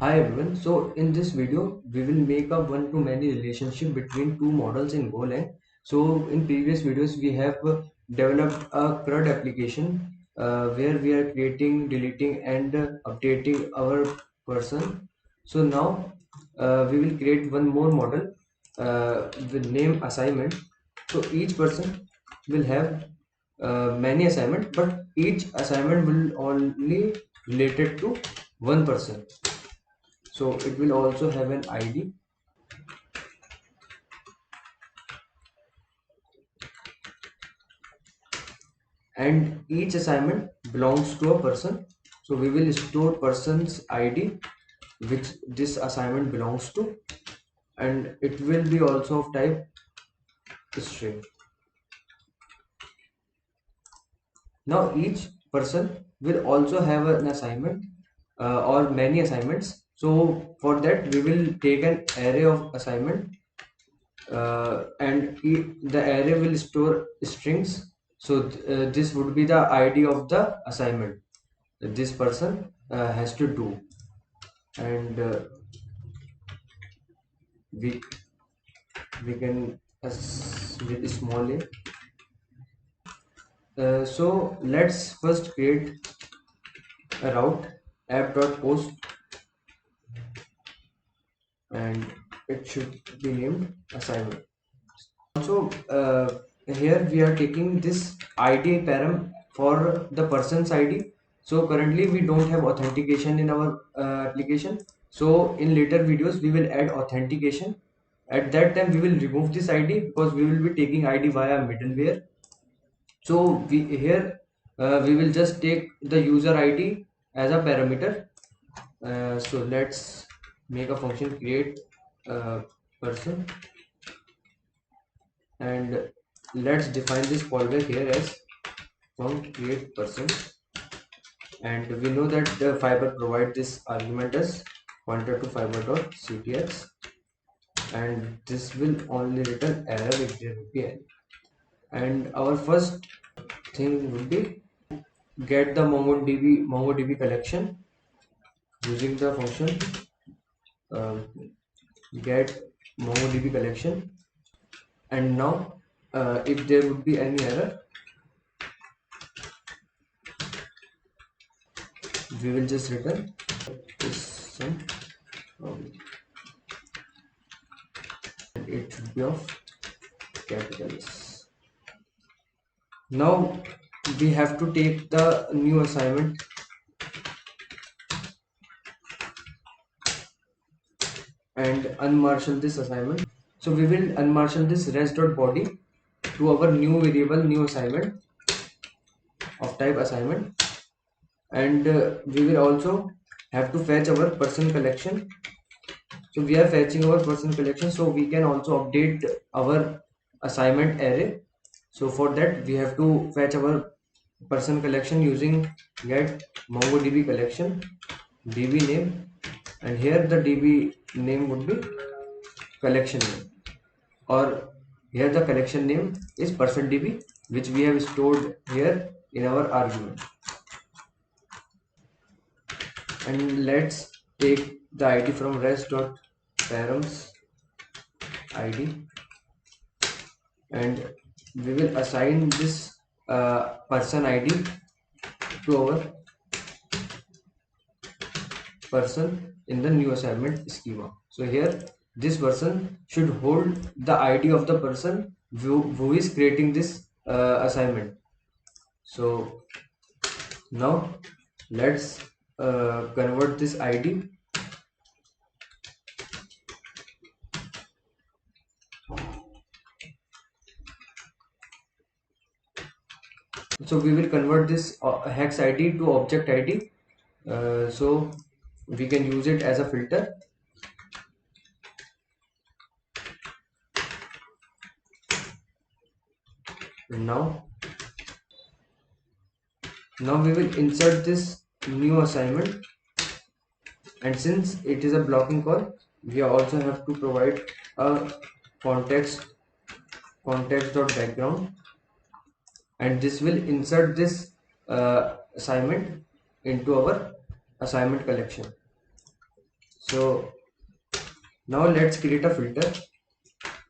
Hi everyone. So in this video, we will make a one-to-many relationship between two models in Golang. So in previous videos, we have developed a CRUD application where we are creating, deleting, and updating our person. So now we will create one more model with name assignment. So each person will have many assignment, but each assignment will only related to one person. So it will also have an ID, and each assignment belongs to a person. So we will store person's ID which this assignment belongs to, and it will be also of type string. Now each person will also have an assignment or many assignments. So for that we will take an array of assignment, and the array will store strings. So this would be the ID of the assignment that this person has to do, and we we can with small a. So let's first create a route app.post, and it should be named assignment. Also here we are taking this id param for the person's id. So currently we don't have authentication in our application. So in later videos we will add authentication. At that time we will remove this id because we will be taking id via middleware. So we here we will just take the user id as a parameter. So let's make a function create person, and let's define this callback here as func create person. And we know that the fiber provide this argument as pointer to fiber.ctx, and this will only return error if there would be any. And our first thing would be get the MongoDB collection using the function um, get MongoDB collection. And now if there would be any error, we will just return this some, um, and it should be of capital S. Now we have to take the new assignment and unmarshal this assignment. So we will unmarshal this res.body to our new variable new assignment of type assignment, and we will also have to fetch our person collection. So we are fetching our person collection so we can also update our assignment array. So for that we have to fetch our person collection using get MongoDB collection db name, and here the db name would be collection name, or here the collection name is %db which we have stored here in our argument. And let's take the id from res.params id, and we will assign this person id to our person in the new assignment schema. So here this person should hold the id of the person who is creating this assignment. So now let's convert this id. So we will convert this hex id to object id, so we can use it as a filter. now now we will insert this new assignment, and since it is a blocking call, we also have to provide a context.background, and this will insert this assignment into our assignment collection. So now let's create a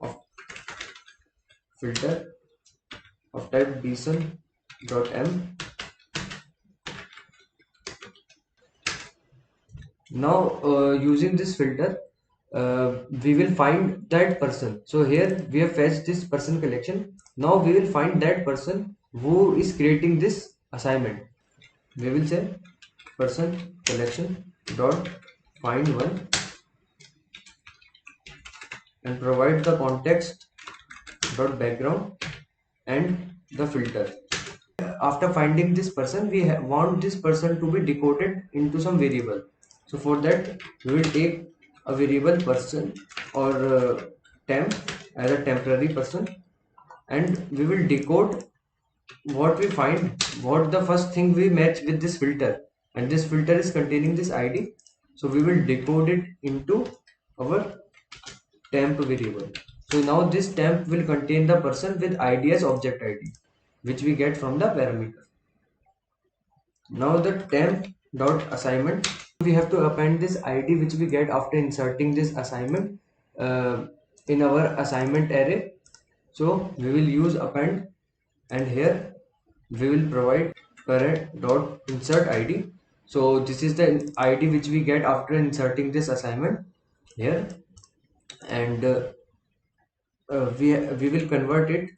of filter of type bson.m. Now using this filter we will find that person. So here we have fetched this person collection. Now we will find that person who is creating this assignment. We will say person collection dot find one and provide the context dot background and the filter. After finding this person, we want this person to be decoded into some variable. So for that we will take a variable person or temp as a temporary person, and we will decode what we find, what the first thing we match with this filter, and this filter is containing this id. So we will decode it into our temp variable. So now this temp will contain the person with id as object id, which we get from the parameter. Now the temp dot assignment, we have to append this id which we get after inserting this assignment in our assignment array. So we will use append, and here we will provide current dot insert id. So this is the id which we get after inserting this assignment here, and we will convert it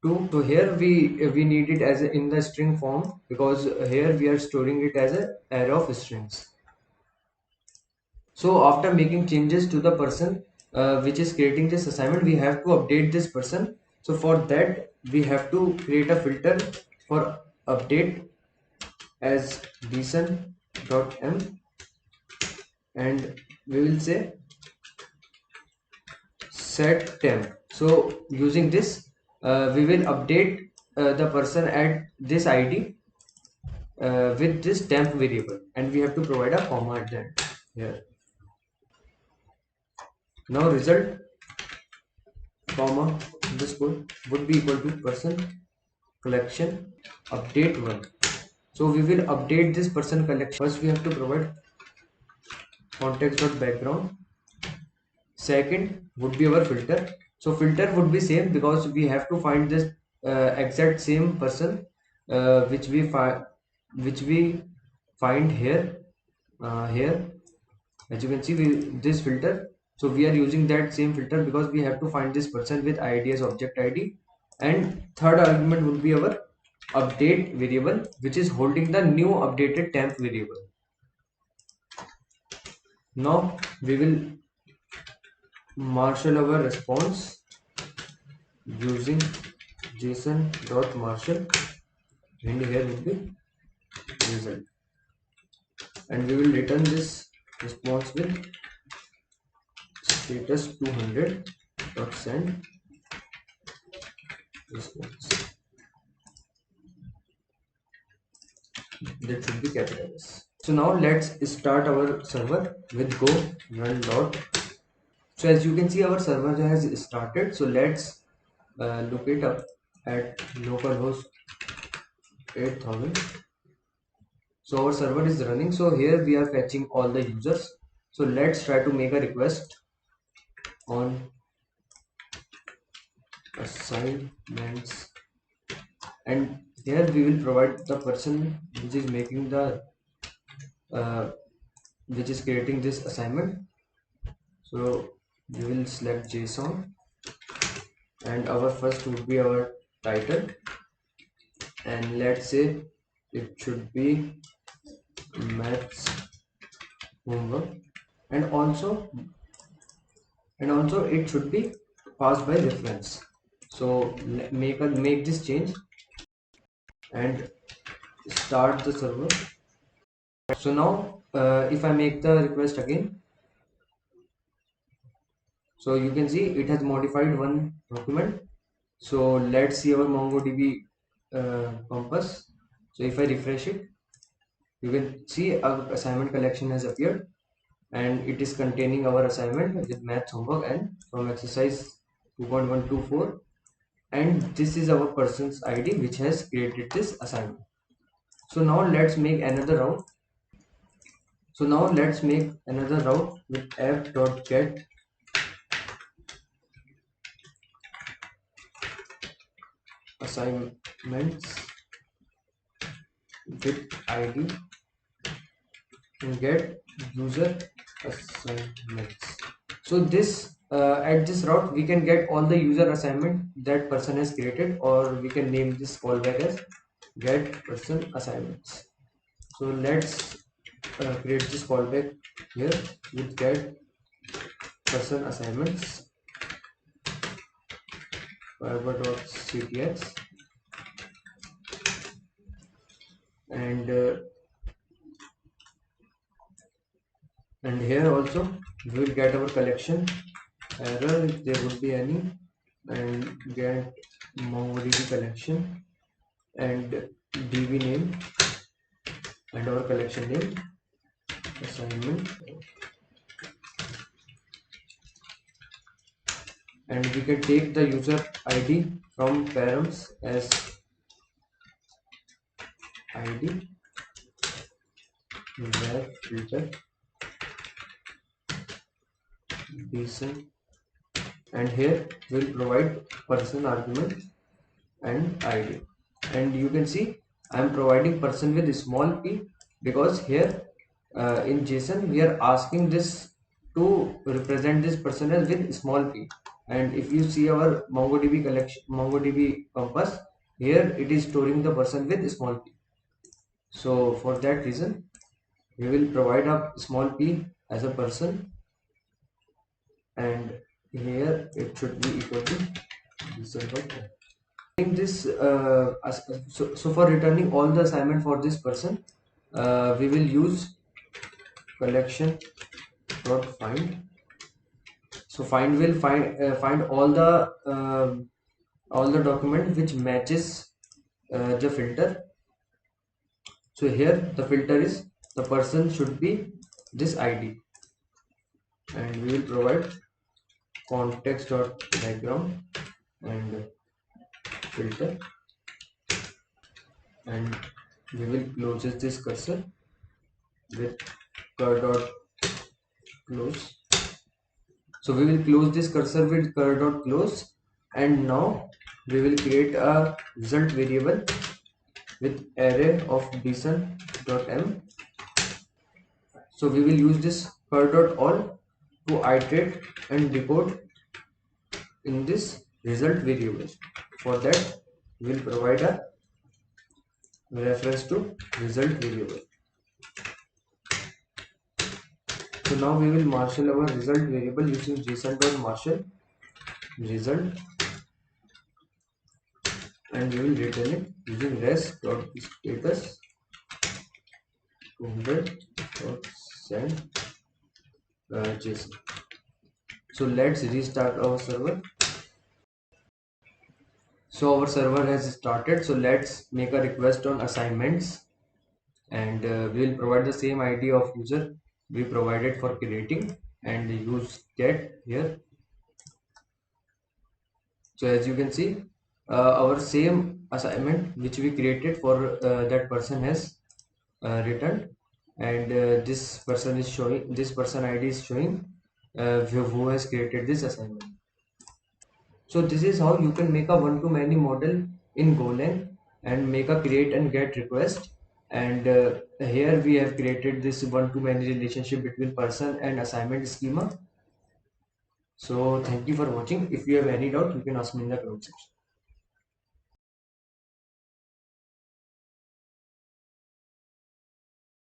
to, so here we need it as in the string form, because here we are storing it as a array of strings. So after making changes to the person which is creating this assignment, we have to update this person. So for that we have to create a filter for update as bson.m, and we will say set temp. So using this we will update the person at this id with this temp variable, and we have to provide a comma at the end here. Now result comma underscore would be equal to person collection update one. So we will update this person collection. First we have to provide context dot background. Second would be our filter. So filter would be same, because we have to find this exact same person which we find here. Here as you can see, this filter, so we are using that same filter because we have to find this person with id as object id. And third argument would be our update variable, which is holding the new updated temp variable. Now we will marshal our response using json.marshal, and here would be result, and we will return this response with status 200.send response. That should be capital S. So now let's start our server with go run dot. So as you can see, our server has started. So let's look it up at localhost 8000. So our server is running. So here we are fetching all the users. So let's try to make a request on assignments, and here we will provide the person which is making the which is creating this assignment. So we will select JSON, and our first would be our title, and let's say it should be maths homework, and also it should be passed by reference. So make this change and start the server. So now if I make the request again, so you can see it has modified one document. So let's see our MongoDB compass. So if I refresh it, you can see our assignment collection has appeared, and it is containing our assignment with math homework and from exercise 2.124, and this is our person's id which has created this assignment. So now let's make another round. So now let's make another route with app.get assignments with ID and get user assignments. So this at this route we can get all the user assignment that person has created, or we can name this callback as get person assignments. So let's create this callback here with get person assignments fiber.ctx, and here also we will get our collection error if there would be any, and get MongoDB collection and DB name and our collection name assignment, and we can take the user ID from params as ID where filter decent, and here we'll provide person argument and ID. And you can see I am providing person with small p because here in JSON we are asking this to represent this person as with small p, and if you see our MongoDB collection, MongoDB compass, here it is storing the person with small p. So for that reason we will provide a small p as a person, and here it should be equal to this. This so for returning all the assignment for this person, we will use collection dot find. So find will find all the document which matches the filter. So here the filter is the person should be this ID, and we will provide context dot background and filter, and we will close this cursor with cur dot close. So we will close this cursor with cur dot close, and now we will create a result variable with array of dson.m. So we will use this cur dot all to iterate and decode in this result variable. For that we will provide a reference to result variable. So now we will marshal our result variable using json.marshal result, and we will return it using res.status 200.send JSON. So let's restart our server. So our server has started. So let's make a request on assignments, and we will provide the same ID of user we provided for creating and use get here. So as you can see, our same assignment which we created for that person has returned, and this person is showing, this person ID is showing who has created this assignment. So this is how you can make a one-to-many model in Golang and make a create and get request. And here we have created this one-to-many relationship between person and assignment schema. So thank you for watching. If you have any doubt, you can ask me in the comment section.